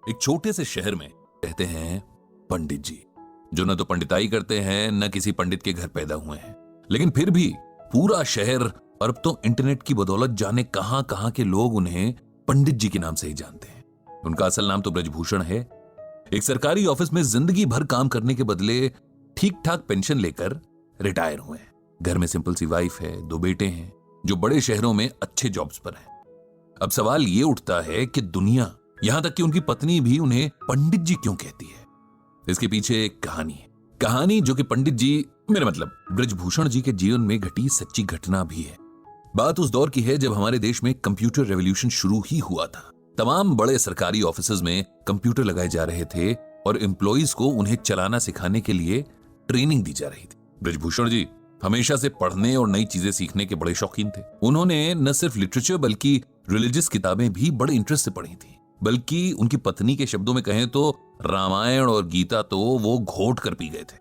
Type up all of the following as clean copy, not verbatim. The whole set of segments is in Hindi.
एक छोटे से शहर में रहते हैं पंडित जी, जो न तो पंडिताई करते हैं न किसी पंडित के घर पैदा हुए हैं, लेकिन फिर भी पूरा शहर और अब तो इंटरनेट की बदौलत जाने कहां कहां के लोग उन्हें पंडित जी के नाम से ही जानते हैं। उनका असल नाम तो ब्रजभूषण है। एक सरकारी ऑफिस में जिंदगी भर काम करने के बदले ठीक ठाक पेंशन लेकर रिटायर हुए हैं। घर में सिंपल सी वाइफ है, 2 बेटे हैं जो बड़े शहरों में अच्छे जॉब्स पर हैं। अब सवाल ये उठता है कि दुनिया, यहां तक कि उनकी पत्नी भी उन्हें पंडित जी क्यों कहती है। इसके पीछे एक कहानी है, कहानी जो कि पंडित जी, मेरा मतलब ब्रजभूषण जी के जीवन में घटी सच्ची घटना भी है। बात उस दौर की है जब हमारे देश में कंप्यूटर रेवोल्यूशन शुरू ही हुआ था। तमाम बड़े सरकारी ऑफिसेज में कंप्यूटर लगाए जा रहे थे और एम्प्लॉइज को उन्हें चलाना सिखाने के लिए ट्रेनिंग दी जा रही थी। ब्रजभूषण जी हमेशा से पढ़ने और नई चीजें सीखने के बड़े शौकीन थे। उन्होंने न सिर्फ लिटरेचर बल्कि रिलीजियस किताबें भी बड़े इंटरेस्ट से पढ़ी थी। बल्कि उनकी पत्नी के शब्दों में कहें तो रामायण और गीता तो वो घोट कर पी गए थे।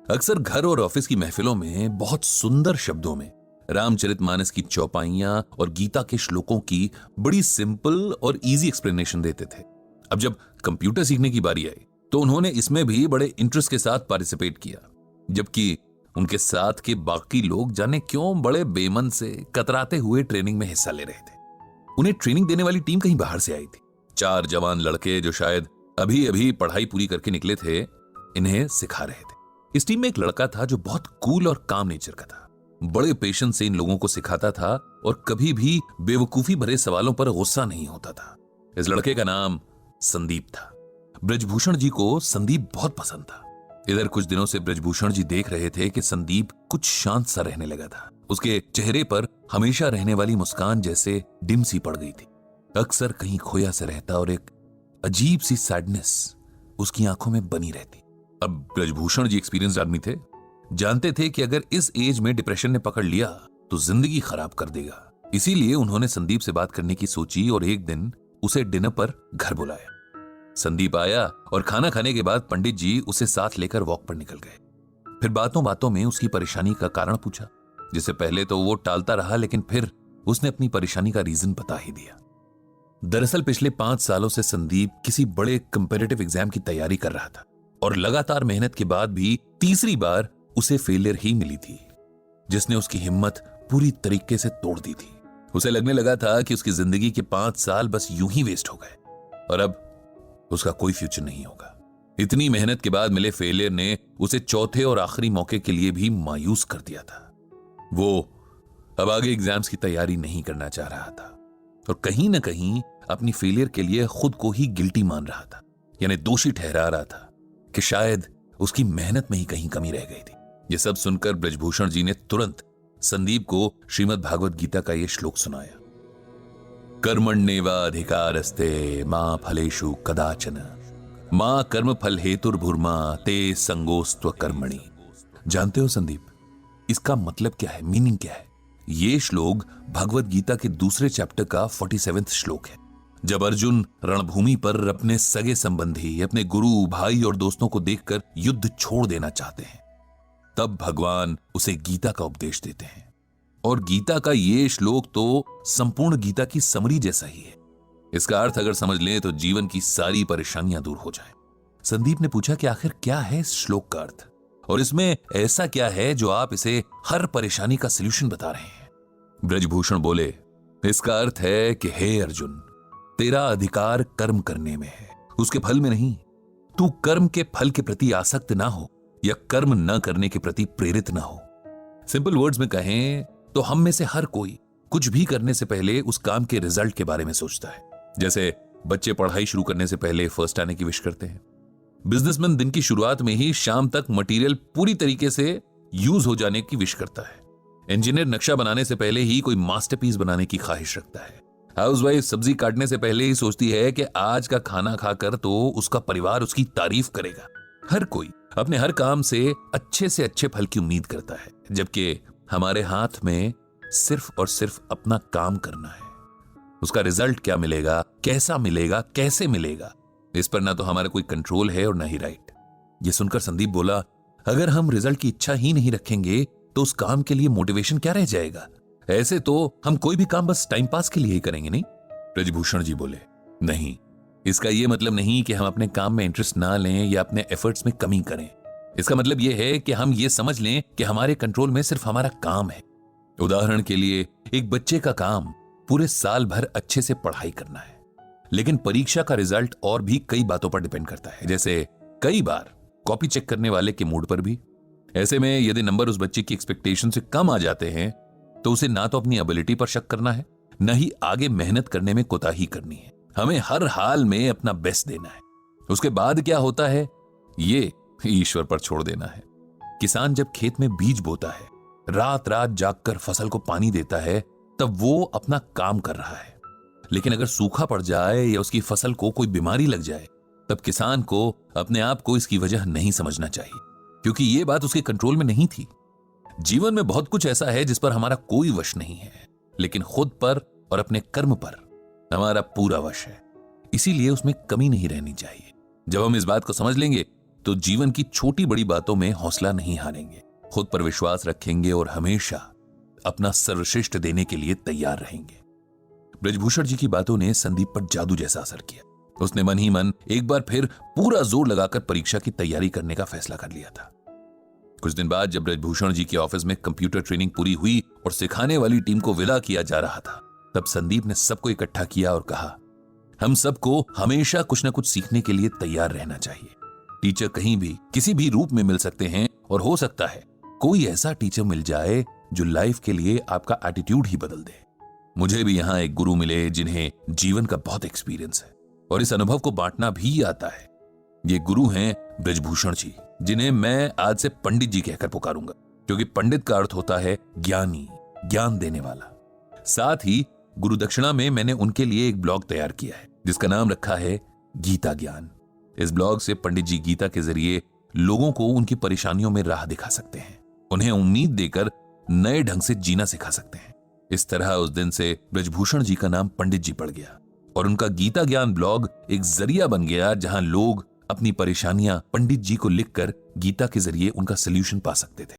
अक्सर घर और ऑफिस की महफिलों में बहुत सुंदर शब्दों में रामचरितमानस की चौपाइयां और गीता के श्लोकों की बड़ी सिंपल और इजी एक्सप्लेनेशन देते थे। अब जब कंप्यूटर सीखने की बारी आई तो उन्होंने इसमें भी बड़े इंटरेस्ट के साथ पार्टिसिपेट किया, जबकि उनके साथ के बाकी लोग जाने क्यों बड़े बेमन से कतराते हुए ट्रेनिंग में हिस्सा ले रहे थे। उन्हें ट्रेनिंग देने वाली टीम कहीं बाहर से आई थी। 4 जवान लड़के जो शायद अभी अभी पढ़ाई पूरी करके निकले थे, इन्हें सिखा रहे थे। इस टीम में एक लड़का था जो बहुत कूल और काम नेचर का था। बड़े पेशेंस से इन लोगों को सिखाता था और कभी भी बेवकूफी भरे सवालों पर गुस्सा नहीं होता था। इस लड़के का नाम संदीप था। ब्रजभूषण जी को संदीप बहुत पसंद था। इधर कुछ दिनों से ब्रजभूषण जी देख रहे थे कि संदीप कुछ शांत सा रहने लगा था। उसके चेहरे पर हमेशा रहने वाली मुस्कान जैसे डिम सी पड़ गई थी। अक्सर कहीं खोया सा रहता और एक अजीब सी सैडनेस उसकी आंखों में बनी रहती। अब ब्रजभूषण जी एक्सपीरियंस्ड आदमी थे, जानते थे कि अगर इस एज में डिप्रेशन ने पकड़ लिया तो जिंदगी खराब कर देगा। इसीलिए उन्होंने संदीप से बात करने की सोची और एक दिन उसे डिनर पर घर बुलाया। संदीप आया और खाना खाने के बाद पंडित जी उसे साथ लेकर वॉक पर निकल गए। फिर बातों बातों में उसकी परेशानी का कारण पूछा, जिसे पहले तो वो टालता रहा, लेकिन फिर उसने अपनी परेशानी का रीजन बता ही दिया। दरअसल पिछले 5 सालों से संदीप किसी बड़े कंपेटिटिव एग्जाम की तैयारी कर रहा था और लगातार मेहनत के बाद भी तीसरी बार उसे फेलियर ही मिली थी, जिसने उसकी हिम्मत पूरी तरीके से तोड़ दी थी। उसे लगने लगा था कि उसकी जिंदगी के 5 साल बस यूं ही वेस्ट हो गए और अब उसका कोई फ्यूचर नहीं होगा। इतनी मेहनत के बाद मिले फेलियर ने उसे चौथे और आखिरी मौके के लिए भी मायूस कर दिया था। वो अब आगे एग्जाम्स की तैयारी नहीं करना चाह रहा था और कहीं ना कहीं अपनी फेलियर के लिए खुद को ही गिल्टी मान रहा था, यानी दोषी ठहरा रहा था कि शायद उसकी मेहनत में ही कहीं कमी रह गई थी। यह सब सुनकर ब्रजभूषण जी ने तुरंत संदीप को श्रीमद् भागवत गीता का यह श्लोक सुनाया, कर्मण्येवाधिकारस्ते मां फलेषु कदाचन मां कर्म फल हेतुर्भुर्मा ते संगोस्त्व कर्मणि। जानते हो संदीप, इसका मतलब क्या है, मीनिंग क्या है? ये श्लोक भगवत गीता के दूसरे चैप्टर का 47वां श्लोक है। जब अर्जुन रणभूमि पर अपने सगे संबंधी, अपने गुरु, भाई और दोस्तों को देखकर युद्ध छोड़ देना चाहते हैं, तब भगवान उसे गीता का उपदेश देते हैं। और गीता का ये श्लोक तो संपूर्ण गीता की समरी जैसा ही है। इसका अर्थ अगर समझ लें तो जीवन की सारी परेशानियां दूर हो जाएं। संदीप ने पूछा कि आखिर क्या है इस श्लोक का अर्थ और इसमें ऐसा क्या है जो आप इसे हर परेशानी का सलूशन बता रहे हैं? ब्रजभूषण बोले, इसका अर्थ है कि हे अर्जुन, तेरा अधिकार कर्म करने में है, उसके फल में नहीं। तू कर्म के फल के प्रति आसक्त ना हो या कर्म न करने के प्रति प्रेरित ना हो। सिंपल वर्ड्स में कहें तो हम में से हर कोई कुछ भी करने से पहले उस काम के रिजल्ट के बारे में सोचता है। जैसे बच्चे पढ़ाई शुरू करने से पहले फर्स्ट आने की विश करते हैं। बिजनेसमैन दिन की शुरुआत में ही शाम तक मटेरियल पूरी तरीके से यूज हो जाने की विश करता है। इंजीनियर नक्शा बनाने से पहले ही कोई मास्टरपीस बनाने की ख्वाहिश रखता है। हाउसवाइफ सब्जी काटने से पहले ही सोचती है कि आज का खाना खाकर तो उसका परिवार उसकी तारीफ करेगा। हर कोई अपने हर काम से अच्छे फल की उम्मीद करता है, जबकि हमारे हाथ में सिर्फ और सिर्फ अपना काम करना है। उसका रिजल्ट क्या मिलेगा, कैसा मिलेगा, कैसे मिलेगा, इस पर ना तो हमारा कोई कंट्रोल है और ना ही राइट। ये सुनकर संदीप बोला, अगर हम रिजल्ट की इच्छा ही नहीं रखेंगे तो उस काम के लिए मोटिवेशन क्या रह जाएगा? ऐसे तो हम कोई भी काम बस टाइम पास के लिए ही करेंगे, नहीं? ब्रजभूषण जी बोले, नहीं, इसका यह मतलब नहीं कि हम अपने काम में इंटरेस्ट ना लें या अपने एफर्ट्स में कमी करें। इसका मतलब यह है कि हम ये समझ लें कि हमारे कंट्रोल में सिर्फ हमारा काम है। उदाहरण के लिए, एक बच्चे का काम पूरे साल भर अच्छे से पढ़ाई करना है, लेकिन परीक्षा का रिजल्ट और भी कई बातों पर डिपेंड करता है, जैसे कई बार कॉपी चेक करने वाले के मूड पर भी। ऐसे में यदि नंबर उस बच्चे की एक्सपेक्टेशन से कम आ जाते हैं तो उसे ना तो अपनी एबिलिटी पर शक करना है, न ही आगे मेहनत करने में कोताही करनी है। हमें हर हाल में अपना बेस्ट देना है। उसके बाद क्या होता है ये ईश्वर पर छोड़ देना है। किसान जब खेत में बीज बोता है, रात रात जागकर फसल को पानी देता है, तब वो अपना काम कर रहा है। लेकिन अगर सूखा पड़ जाए या उसकी फसल को कोई बीमारी लग जाए, तब किसान को अपने आप को इसकी वजह नहीं समझना चाहिए, क्योंकि ये बात उसके कंट्रोल में नहीं थी। जीवन में बहुत कुछ ऐसा है जिस पर हमारा कोई वश नहीं है, लेकिन खुद पर और अपने कर्म पर हमारा पूरा वश है। इसीलिए उसमें कमी नहीं रहनी चाहिए। जब हम इस बात को समझ लेंगे तो जीवन की छोटी बड़ी बातों में हौसला नहीं हारेंगे, खुद पर विश्वास रखेंगे और हमेशा अपना सर्वश्रेष्ठ देने के लिए तैयार रहेंगे। ब्रजभूषण जी की बातों ने संदीप पर जादू जैसा असर किया। उसने मन ही मन एक बार फिर पूरा जोर लगाकर परीक्षा की तैयारी करने का फैसला कर लिया था। कुछ दिन बाद जब ब्रजभूषण जी के ऑफिस में कंप्यूटर ट्रेनिंग पूरी हुई और सिखाने वाली टीम को विदा किया जा रहा था, तब संदीप ने सबको इकट्ठा किया और कहा, हम सबको हमेशा कुछ न कुछ सीखने के लिए तैयार रहना चाहिए। टीचर कहीं भी किसी भी रूप में मिल सकते हैं और हो सकता है कोई ऐसा टीचर मिल जाए जो लाइफ के लिए आपका एटीट्यूड ही बदल दे। मुझे भी यहां एक गुरु मिले जिन्हें जीवन का बहुत एक्सपीरियंस है और इस अनुभव को बांटना भी आता है। ये गुरु हैं ब्रजभूषण जी, जिन्हें मैं आज से पंडित जी कहकर पुकारूंगा, क्योंकि पंडित का अर्थ होता है ज्ञानी, ज्ञान देने वाला। साथ ही गुरु दक्षिणा में मैंने उनके लिए एक ब्लॉग तैयार किया है जिसका नाम रखा है गीता ज्ञान। इस ब्लॉग से पंडित जी गीता के जरिए लोगों को उनकी परेशानियों में राह दिखा सकते हैं, उन्हें उम्मीद देकर नए ढंग से जीना सिखा सकते हैं। इस तरह उस दिन से ब्रजभूषण जी का नाम पंडित जी पड़ गया और उनका गीता ज्ञान ब्लॉग एक जरिया बन गया जहां लोग अपनी परेशानियां पंडित जी को लिखकर गीता के जरिए उनका सलूशन पा सकते थे।